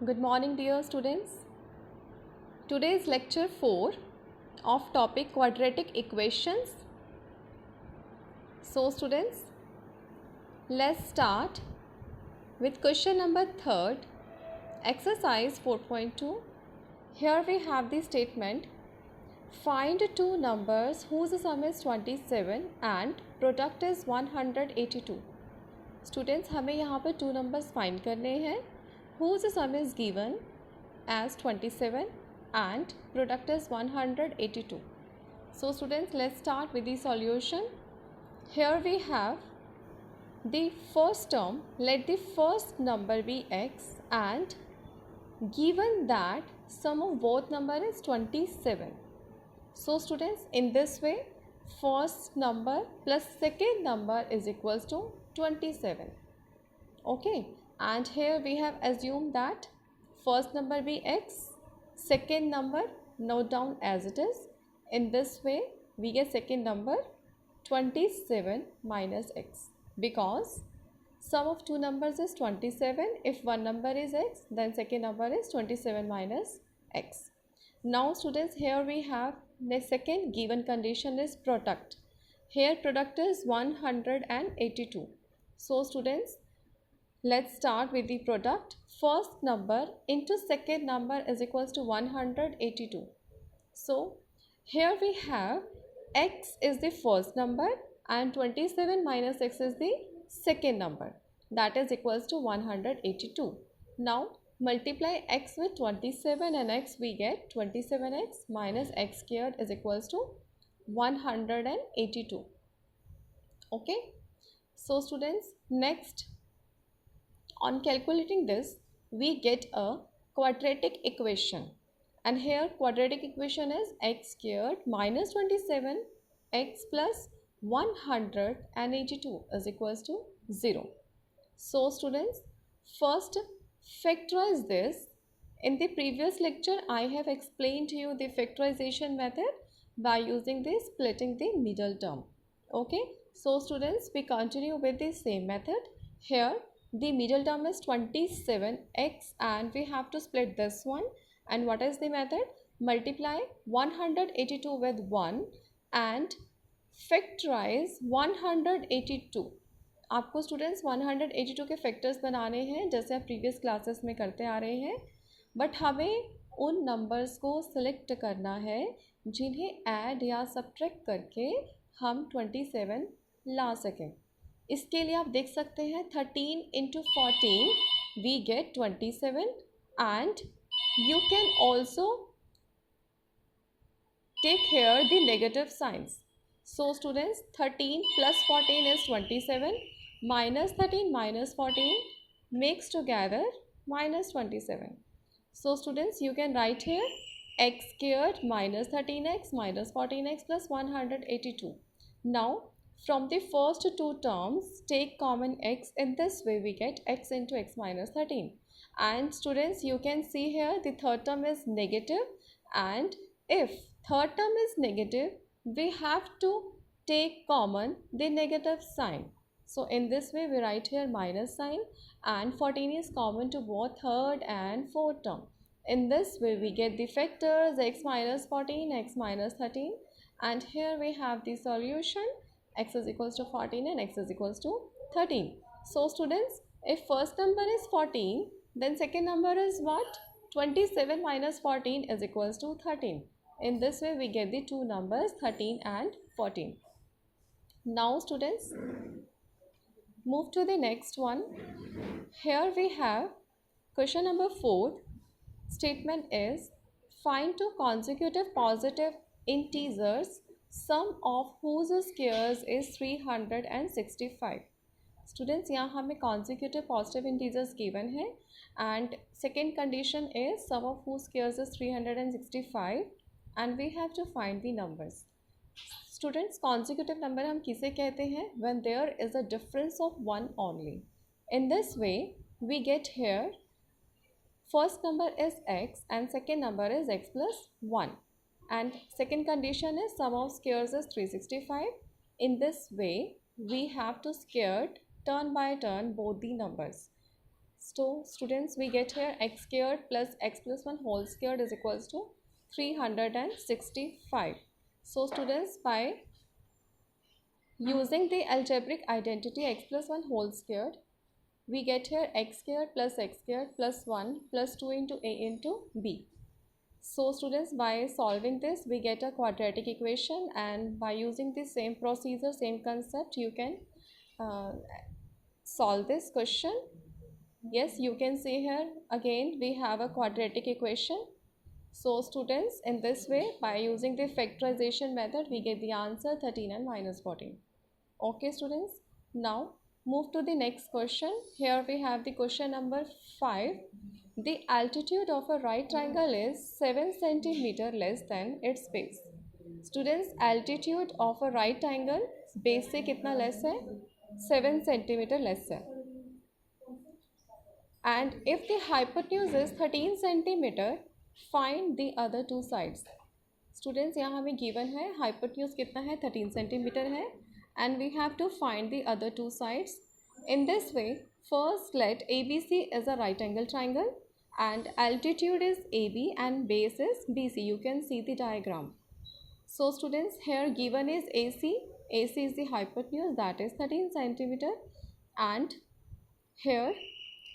Good morning, dear students. Today is lecture 4 of topic quadratic equations. So, students, let's start with question number 3, exercise 4.2. Here we have the statement, find two numbers whose sum is 27 and product is 182. Students, हमें यहाँ पर two numbers find करने हैं whose sum is given as 27 and product is 182. So students, let's start with the solution. Here we have the first term. Let the first number be x and given that sum of both number is 27. So students, in this way first number plus second number is equals to 27. Okay, and here we have assumed that first number be x, second number note down as it is. In this way we get second number 27 minus x, because sum of two numbers is 27. If one number is x, then second number is 27 minus x. Now students, here we have the second given condition is product. Here product is 182. So students, let's start with the product. First number into second number is equals to 182. So here we have x is the first number and 27 minus x is the second number, that is equals to 182. Now multiply x with 27 and x, we get 27x minus x squared is equals to 182. Okay, so students, next on calculating this we get a quadratic equation, and here quadratic equation is x squared minus 27 x plus 182 is equals to 0. So students, first factorize this. In the previous lecture I have explained to you the factorization method by using the splitting the middle term. Okay, so students, we continue with the same method. Here the middle term is 27x and we have to split this one. And what is the method? Multiply 182 with 1 and factorize 182. आपको students 182 के factors बनाने हैं जैसे आप previous classes में करते आ रहे हैं, बट हमें उन नंबर्स को सिलेक्ट करना है जिन्हें ऐड या सब्ट्रैक्ट करके हम 27 ला सकें. इसके लिए आप देख सकते हैं 13 into 14 we get 27, and you can also take here the negative signs. So students, 13 plus 14 is 27, minus 13 minus 14 makes together minus 27. So students, you can write here x squared minus 13x minus 14x plus 182. Now from the first two terms take common x. In this way we get x into x minus 13. And students, you can see here the third term is negative, and if third term is negative we have to take common the negative sign. So in this way we write here minus sign, and 14 is common to both third and fourth term. In this way we get the factors x minus 14, x minus 13, and here we have the solution x is equals to 14 and x is equals to 13. So students, if first number is 14, then second number is what? 27 minus 14 is equals to 13. In this way we get the two numbers 13 and 14. Now students, move to the next one. Here we have question number 4. Statement is, find two consecutive positive integers sum of whose squares is 365. Students, यहाँ हमें consecutive positive integers given है, and second condition is sum of whose squares is 365 and we have to find the numbers. Students, consecutive number हम किसे कहते हैं? When there is a difference of one only. In this way we get here first number is x and second number is x plus 1, and second condition is sum of squares is 365. In this way we have to square turn by turn both the numbers. So students, we get here x squared plus x plus 1 whole squared is equals to 365. So students, by using the algebraic identity x plus 1 whole squared, we get here x squared plus 1 plus 2 into a into b. So students, by solving this, we get a quadratic equation, and by using the same procedure, same concept, you can solve this question. Yes, you can see here again we have a quadratic equation. So students, in this way, by using the factorization method, we get the answer 13 and minus 14. Okay students, now move to the next question. Here we have the question number 5. The altitude of a right triangle is 7 centimeter less than its base. Students, altitude of a right triangle base से कितना less है? 7 centimeter less है. And if the hypotenuse is 13 centimeter, find the other two sides. Students, यहाँ हमें given है hypotenuse कितना है? 13 centimeter है, and we have to find the other two sides. In this way, first let ABC is a right angle triangle and altitude is AB and base is BC. You can see the diagram. So students, here given is AC. AC is the hypotenuse, that is 13 centimeter, and here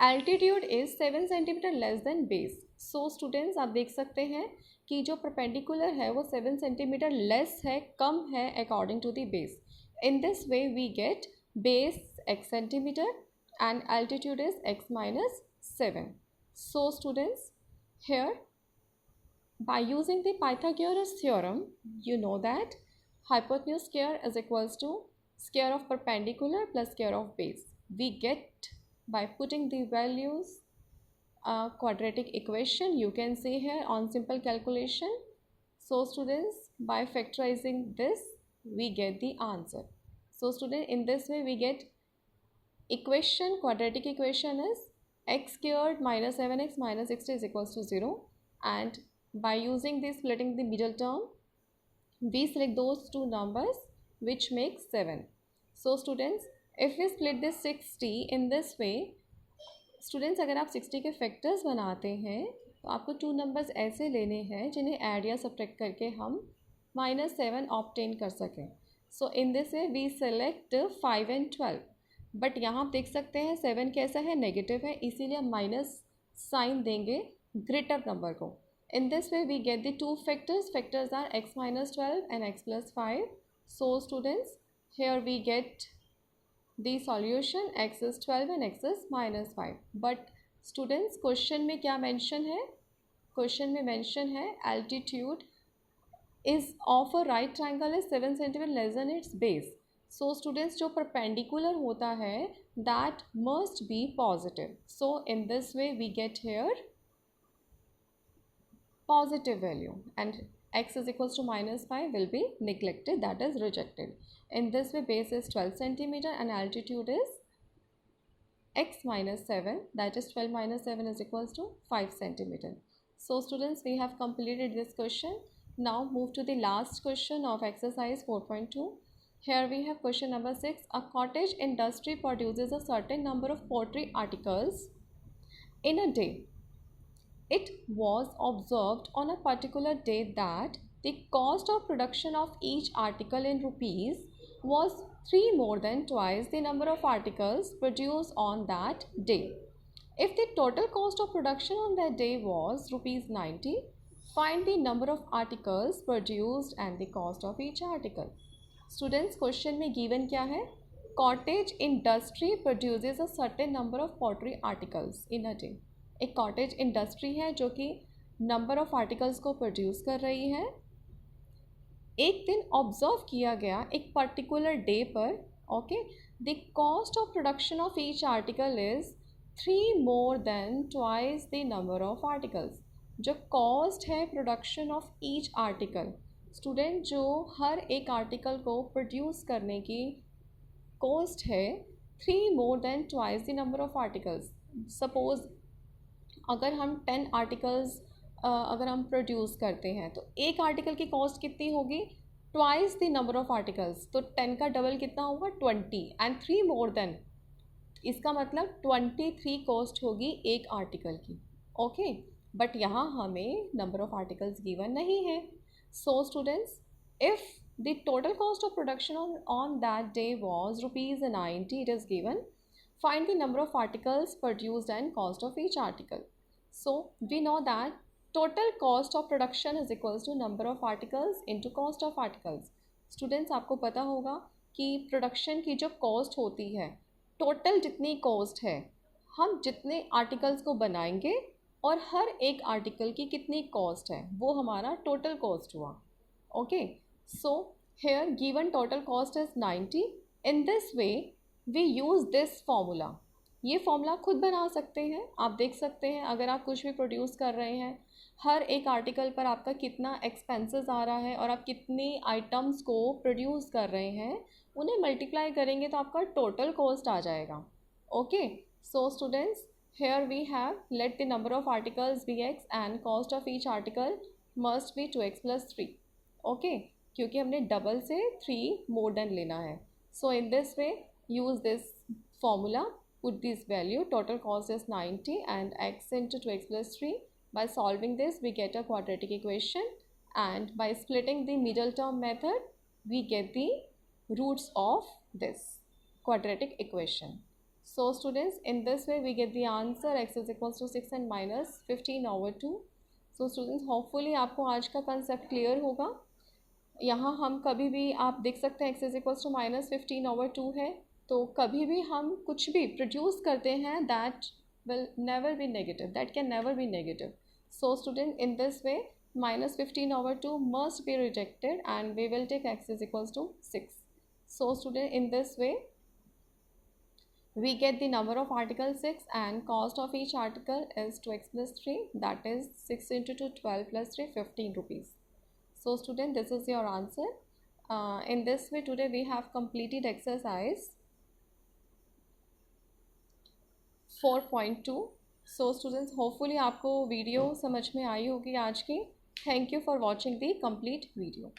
altitude is 7 centimeter less than base. So students, आप देख सकते हैं कि जो perpendicular है वो 7 centimeter less है, कम है according to the base. In this way we get base x centimeter and altitude is x minus 7. So students, here by using the Pythagoras theorem, you know that hypotenuse square is equals to square of perpendicular plus square of base. We get by putting the values quadratic equation. You can see here on simple calculation. So students, by factorizing this, we get the answer. So student, in this way we get equation, quadratic equation is x squared minus 7x minus 60 is equals to 0, and by using this splitting the middle term, we select those two numbers which makes 7. So students, if we split this 60 in this way, students, अगर आप 60 के factors बनाते हैं तो आपको two numbers ऐसे लेने हैं जिन्हें ऐड या सब्ट्रैक्ट करके हम -7 ऑब्टेन कर सकें. So in this way we select 5 and 12. But यहाँ आप देख सकते हैं 7 कैसा है? नेगेटिव है, इसीलिए हम माइनस साइन देंगे ग्रेटर नंबर को. In this way we get the two factors. Factors are x minus 12 and x plus 5. So students, here we get the solution x is 12 and x is minus 5. But students, question में क्या mention है? Question में mention है altitude is of a right triangle is 7 centimeter less than its base. So students, जो perpendicular होता है that must be positive. So in this way we get here positive value, and x is equals to minus 5 will be neglected, that is rejected. In this way base is 12 centimeter and altitude is x minus 7, that is 12 minus 7 is equals to 5 centimeter. So students, we have completed this question. Now move to the last question of exercise 4.2. Here we have question number 6. A cottage industry produces a certain number of pottery articles in a day. It was observed on a particular day that the cost of production of each article in rupees was 3 more than twice the number of articles produced on that day. If the total cost of production on that day was rupees 90, find the number of articles produced and the cost of each article. Students, question में given क्या है? Cottage industry produces a certain number of pottery articles in a day. एक cottage industry है जो कि number of articles को produce कर रही है. एक दिन ऑब्जर्व किया गया एक पर्टिकुलर डे पर. Okay, the cost of production of each article is 3 more than twice the number of articles. जो कॉस्ट है production of each article, student, जो हर एक आर्टिकल को प्रोड्यूस करने की कॉस्ट है 3 more than twice the number of articles. Suppose अगर हम 10 आर्टिकल्स अगर हम प्रोड्यूस करते हैं तो एक आर्टिकल की कॉस्ट कितनी होगी? Twice the number of articles. तो 10 का डबल कितना होगा? 20. एंड 3 more than इसका मतलब 23 कॉस्ट होगी एक आर्टिकल की. ओके, बट यहाँ हमें नंबर ऑफ आर्टिकल्स गिवन नहीं है. So students, if the total cost of production on that day was rupees 90, it is given. Find the number of articles produced and cost of each article. So we know that total cost of production is equals to number of articles into cost of articles. Students, आपको पता होगा कि production की जो cost होती है, total जितनी cost है, हम जितने आर्टिकल्स को बनाएंगे और हर एक आर्टिकल की कितनी कॉस्ट है, वो हमारा टोटल कॉस्ट हुआ. Okay, so here given total cost is 90. In this way we use this formula. ये फॉर्मूला खुद बना सकते हैं. आप देख सकते हैं अगर आप कुछ भी प्रोड्यूस कर रहे हैं, हर एक आर्टिकल पर आपका कितना एक्सपेंसेस आ रहा है और आप कितनी आइटम्स को प्रोड्यूस कर रहे हैं, उन्हें मल्टीप्लाई करेंगे तो आपका टोटल कॉस्ट आ जाएगा. Okay, so students, here we have let the number of articles be x and cost of each article must be 2x plus 3. Okay, क्योंकि हमने डबल से 3 मोर देन लेना है. So in this way use this formula, put this value, total cost is 90 and x into 2x plus 3. By solving this we get a quadratic equation and by splitting the middle term method we get the roots of this quadratic equation. So students, in this way we get the answer x is equals to 6 and minus 15 over 2. So students, hopefully आपको आज का concept clear होगा. यहाँ हम कभी भी आप देख सकते हैं x is equals to minus 15 over 2 है, तो कभी भी हम कुछ भी प्रोड्यूस करते हैं that will never be negative, that can never be negative. So student, in this way minus 15 over 2 must be rejected and we will take x is equals to 6. So student, in this way we get the number of article 6 and cost of each article is 2x plus 3, that is 6 into 2, 12 plus 3, 15 rupees. So student, this is your answer. In this way today we have completed exercise 4.2. So students, hopefully आपको video समझ में आई होगी आज की. Thank you for watching the complete video.